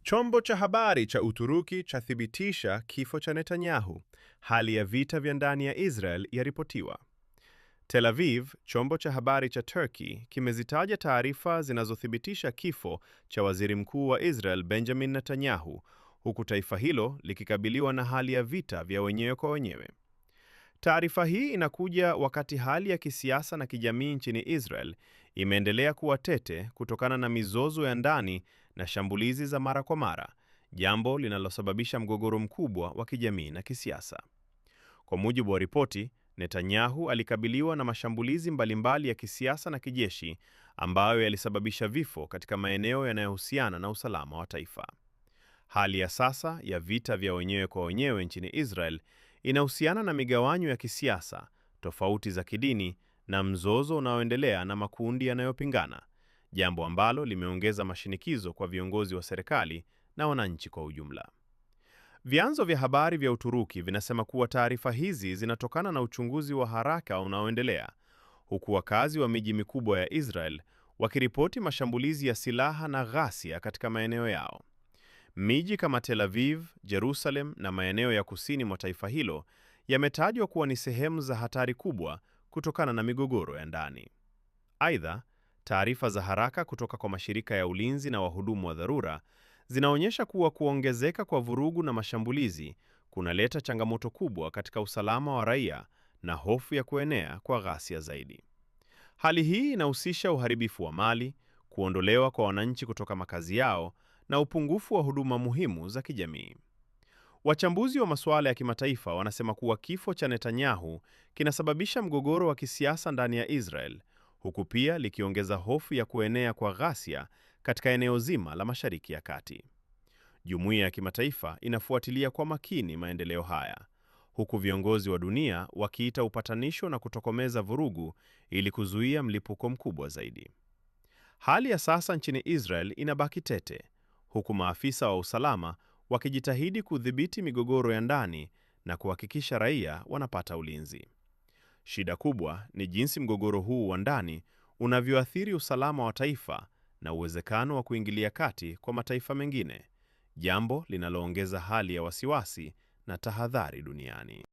Chombo cha habari cha Uturuki chathibitisha kifo cha Netanyahu. Hali ya vita vya ndani ya Israel yaripotiwa. Tel Aviv, chombo cha habari cha Turkey, kimezitaja taarifa zinazothibitisha kifo cha waziri mkuu wa Israel Benjamin Netanyahu, huku taifa hilo likikabiliwa na hali ya vita vya wenyewe kwa wenyewe. Taarifa hii inakuja wakati hali ya kisiasa na kijamii nchini Israel imeendelea kuwa tete kutokana na mizozo ya ndani na shambulizi za mara kwa mara, jambo linalosababisha mgogoro mkubwa wa kijamii na kisiasa. Kwa mujibu wa ripoti, Netanyahu alikabiliwa na mashambulizi mbalimbali ya kisiasa na kijeshi ambayo yalisababisha vifo katika maeneo yanayohusiana na usalama wa taifa. Hali ya sasa ya vita vya wenyewe kwa wenyewe nchini Israel inahusiana na migawanyo ya kisiasa, tofauti za kidini na mzozo unaoendelea na makundi yanayopingana, jambo ambalo limeongeza mashinikizo kwa viongozi wa serikali na wananchi kwa ujumla. Vyanzo vya habari vya Uturuki vinasema kuwa taarifa hizi zinatokana na uchunguzi wa haraka unaoendelea, huku wakazi wa miji mikubwa ya Israel wakiripoti mashambulizi ya silaha na ghasia katika maeneo yao. Miji kama Tel Aviv, Jerusalem na maeneo ya kusini mwa taifa hilo yametajwa kuwa ni sehemu za hatari kubwa kutokana na migogoro ya ndani. Aidha, taarifa za haraka kutoka kwa mashirika ya ulinzi na wahudumu wa dharura zinaonyesha kuwa kuongezeka kwa vurugu na mashambulizi kunaleta changamoto kubwa katika usalama wa raia na hofu ya kuenea kwa ghasia zaidi. Hali hii inahusisha uharibifu wa mali, kuondolewa kwa wananchi kutoka makazi yao na upungufu wa huduma muhimu za kijamii. Wachambuzi wa masuala ya kimataifa wanasema kuwa kifo cha Netanyahu kinasababisha mgogoro wa kisiasa ndani ya Israel, huku pia likiongeza hofu ya kuenea kwa ghasia katika eneo zima la Mashariki ya Kati. Jumuiya ya kimataifa inafuatilia kwa makini maendeleo haya, huku viongozi wa dunia wakiita upatanisho na kutokomeza vurugu ili kuzuia mlipuko mkubwa zaidi. Hali ya sasa nchini Israel inabaki tete, huku maafisa wa usalama wakijitahidi kudhibiti migogoro ya ndani na kuhakikisha raia wanapata ulinzi. Shida kubwa ni jinsi mgogoro huu wa ndani unavyoathiri usalama wa taifa na uwezekano wa kuingilia kati kwa mataifa mengine, jambo linaloongeza hali ya wasiwasi na tahadhari duniani.